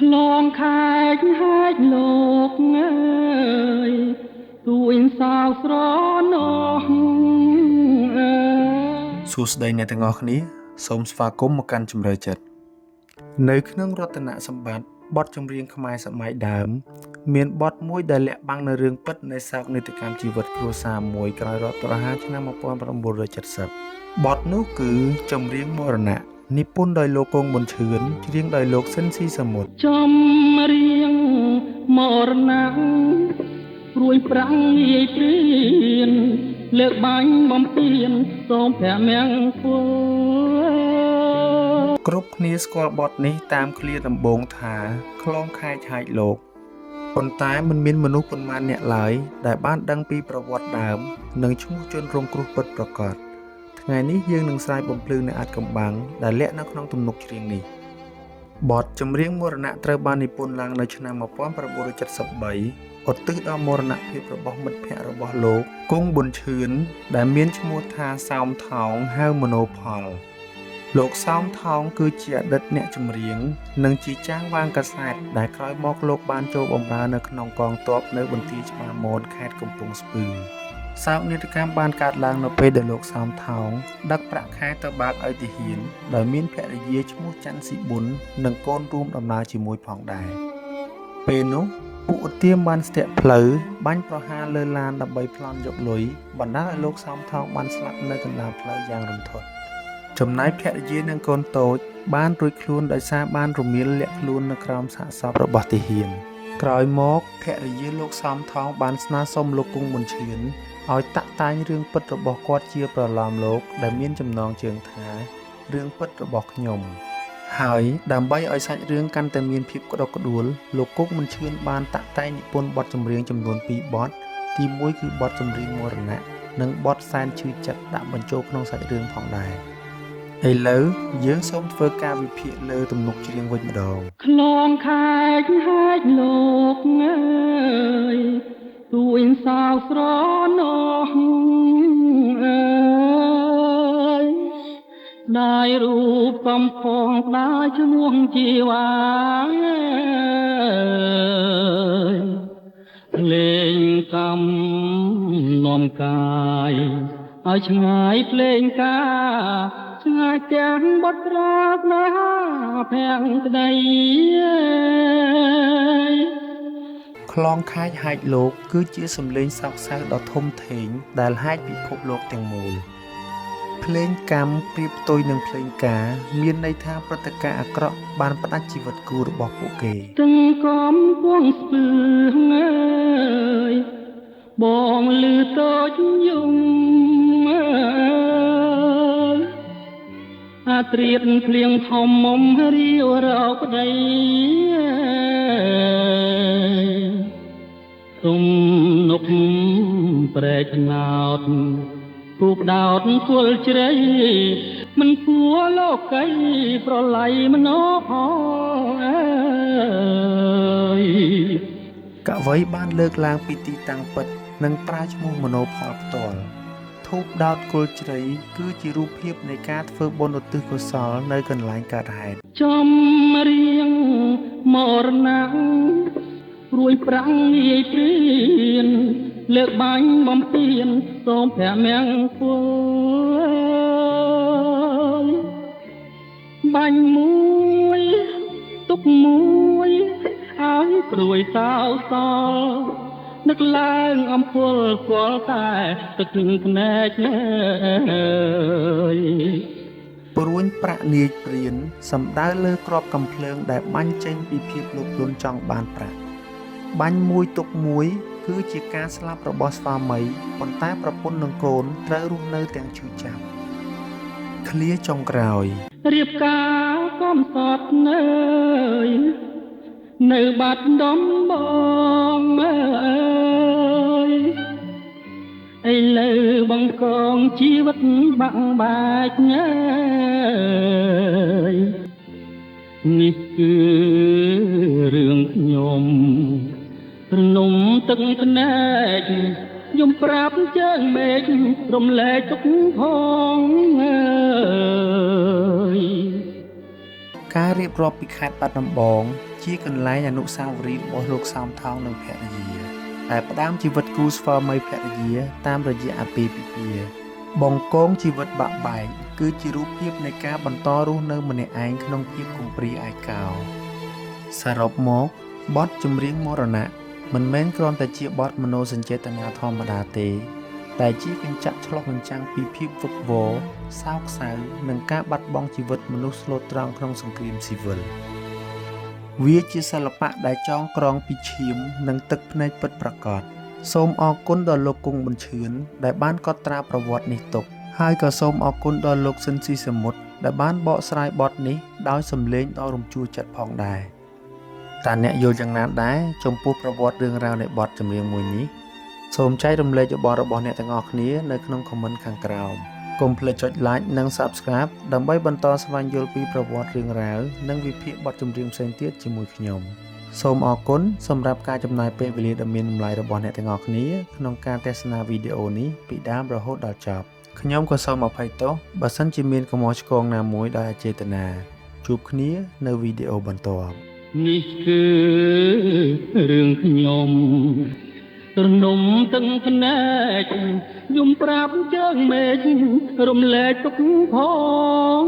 ខ្លងខែកហាច់លោកអើយទួយសោកស្រណោះអើយសួស្តីអ្នកទាំងអស់គ្នាសូមស្វាគមន៍មកកាន់ជម្រៅចិត្តនៅក្នុងរតនសម្បត្តិបទចម្រៀងខ្មែរសម័យដើមមានបទមួយដែលលាក់បាំងនៅរឿងពិតនៃសោកនាដកម្មជីវិតគ្រួសារមួយក្រោយរដ្ឋប្រហារឆ្នាំ1970បទនោះគឺចម្រៀងមរណៈនិពន្ធដោយលោកគង់ប៊ុនឈឿនច្រៀងដោយលោកស៊ិនស៊ីសាមុតចំរៀងមរណៈព្រួយប្រាំងងាយព្រៀនលើកបាញ់បំពេញសូមព្រះមង្គលគ្រប់គ្នាស្គាល់បទនេះតាមឃ្លាដំបូងថាខ្លងខែកហាច់លោកប៉ុន្តែមិនមានមនុស្សប៉ុន្មានអ្នកឡើយដែលបានដឹងពីប្រវត្តិដើមនិងឈ្មោះជនរងគ្រោះពិតប្រាកដថ្ងៃនេះយើងនឹងស្រាយបំភ្លឺនៅអាចកំបាំងដែលលាក់នៅក្នុងទំនុកច្រៀងនេះបទចម្រៀងមរណៈត្រូវបាននិពន្ធឡើងនៅឆ្នាំ1973ឧទ្ទិសដល់មរណភាពរបស់មិត្តភ័ក្តិរបស់លោកគង់ប៊ុនឈឿនដែលមានឈ្មោះថាសោមថោងហៅមនោផលលោកសោមថោងគឺជាអតីតអ្នកចម្រៀងនិងជាចាងវាងកាសែតដែលក្រោយមកលោកបានចូលបម្រើនៅក្នុងកងទ័ពនៅបន្ទាយច្បារមនខេត្តកំពង់ស្ពឺសោកនាដកម្មបានកើតឡើងនៅពេលដែលលោកសោមថោងដឹកប្រាក់ខែទៅបើកឲ្យទាហានដោយមានភរិយាឈ្មោះច័ន្ទស៊ីប៊ុននិងកូនរួមដំណើរជាមួយផងដែរពេលនោះពួកឧទាមបានស្ទាក់ផ្លូវបាញ់ប្រហារលើឡានដើម្បីប្លន់យកលុយបណ្ដាលឲ្យលោកសោមថោងបានស្លាប់នៅកណ្ដាលផ្លូវយ៉ាងរន្ធត់ចំណែកភរិយានិងកូនតូចបានរួចខ្លួនដោយសារបានរមៀលលាក់ខ្លួននៅក្រោមសាកសពរបស់ទាហានក្រោយមកភរិយាលោកសោមថោងបានស្នើសុំលោកគង់ប៊ុនឈឿនឲ្យតាក់តែងរឿងពិតរបស់គាត់ជាប្រឡំលោកដែលមានចំណងជើងថារឿងពិតរបស់ខ្ញុំហើយដើម្បីឲ្យសាច់រឿងកាន់តែមានភាពក្តុកក្តួលលោកគង់ប៊ុនឈឿនបានតាក់តែងនិពន្ធបទចម្រៀងចំនួន2បទទី1គឺបទចម្រៀងមរណៈនិងបទសែនឈឺចិត្តដាក់បញ្ចូលក្នុងសាច់រឿងផងដែរឥឡូវយើងសូមធ្វើការវិភាគលើទំនុកច្រៀងវិញម្ដងខ្លងខែកហាច់លោកអើយទួយសោកស្រណោះអើយដាយរូបកំផងដាយឈ្មោះជីវ៉ាលេងកំនាំកាយឲ្យឆ្ងាយភ្លេងការឆ្ងាយទាំងបត់រាបណាភាំងក្តីខ្លងខែកហាច់លោកគឺជាសម្លេងសោកសៅដ៏ធំធេងដែលហាច់ពិភពលោកទាំងមូលភ្លេងកម្មប្រៀបផ្ទុយនឹងភ្លេងការមានន័យថាព្រឹត្តិការណ៍អាក្រក់បានផ្ដាច់ជីវិតគូរបស់ពួកគេទាំងកំពុងស្ពឺអើយបងលឺតូចយំអើយអាត្រៀតភ្លៀងធំមុំរាវរោប្តីទុំនុកប្រែកណោតគូបដោតគល់ជ្រៃមិនគួរលោកីប្រឡ័យមនោផលអើយកវីបានលើកឡើងពីទីតាំងពិតនិងប្រើឈ្មោះមនោផលផ្ទាល់ធូបដោតគល់ជ្រៃគឺជារូបភាពនៃការធ្វើបុណ្យឧទ្ទិសកុសលនៅកន្លែងកើតហេតុចំរៀងមរណៈព្រួយប្រាំងងាយព្រៀនលើកបាញ់បំពេញសូមព្រះមង្គលបាញ់មួយទុកមួយឲ្យព្រួយសោសល់នឹកឡើងអំភលគល់តែទឹកភ្នែកអើយព្រួញប្រាក់នាយព្រានសំដៅលើក្របកំភ្លើងដែលបាញ់ចេញពីភាពលោភលន់ចង់បានប្រាក់បាញ់មួយទុកមួយគឺជាការស្លាប់របស់ស្វាមីប៉ុន្តែប្រពន្ធនិងកូនត្រូវរស់នៅទាំងឈឺចាប់ឃ្លាចុងក្រោយរៀបការកំសត់នៅនៅបាត់ដំបងអើយឥឡូវបង្កងជីវិតបាក់បាច់អើយនេះគឺរឿងខ្ញុំរនំទឹកភ្នែកខ្ញុំប្រាប់ជើងមេឃរំលែកទុកផងអើយ ការរៀបរាប់ពីខេត្តបាត់ដំបង ជាកន្លែងអនុស្សាវរីយ៍របស់លោកសោមថងនិងភរិយាដែលផ្ដើមជីវិតគូស្វាមីភរិយាតាមរយៈអាពាហ៍ពិពាហ៍បង្កងជីវិតបាក់បែកគឺជារូបភាពនៃការបន្តរស់នៅម្នាក់ឯងក្នុងភាពគំព្រាឯកោសរុបមកបទចម្រៀងមរណៈមិនមែនគ្រាន់តែជាបទមនោសញ្ចេតនាធម្មតាទេតែជាកញ្ចក់ឆ្លុះបញ្ចាំងពីភាពវឹកវរសោកសៅនិងការបាត់បង់ជីវិតមនុស្សស្លូតត្រង់ក្នុងសង្គ្រាមស៊ីវិលវាជាសិល្បៈដែលចងក្រងពីឈាមនិងទឹកភ្នែកពិតប្រាកដសូមអរគុណដល់លោកគង់ប៊ុនឈឿនដែលបានកត់ត្រាប្រវត្តិនេះទុកហើយក៏សូមអរគុណដល់លោកស៊ិនស៊ីសមុទ្រដែលបានបកស្រាយបទនេះដោយសំឡេងដ៏រំជួលចិត្តផងដែរតើអ្នកយល់យ៉ាងណាដែរចំពោះប្រវត្តិរឿងរ៉ាវនៃបទចម្រៀងមួយនេះសូមចែករំលែកយោបល់របស់អ្នកទាំងអស់គ្នានៅក្នុង comment ខាងក្រោមកុំភ្លេចចុច like និង subscribe ដើម្បីបន្តស្វែងយល់ពីប្រវត្តិរឿងរ៉ាវនិងវិភាគបទចម្រៀងផ្សេងទៀតជាមួយខ្ញុំសូមអរគុណសម្រាប់ការចំណាយពេលវេលាដ៏មានតម្លៃរបស់អ្នកទាំងអស់គ្នាក្នុងការទស្សនាវីដេអូនេះពីដើមរហូតដល់ចប់ខ្ញុំក៏សូមអភ័យទោសបើសិនជាមានកំហុសឆ្គងណាមួយដោយអចេតនាជួបគ្នានៅវីដេអូបន្ទាប់នេះគឺរឿងខ្ញុំរនំទាំងភ្នែកខ្ញុំប្រាប់ជើងមេឃរំលែកទុកផង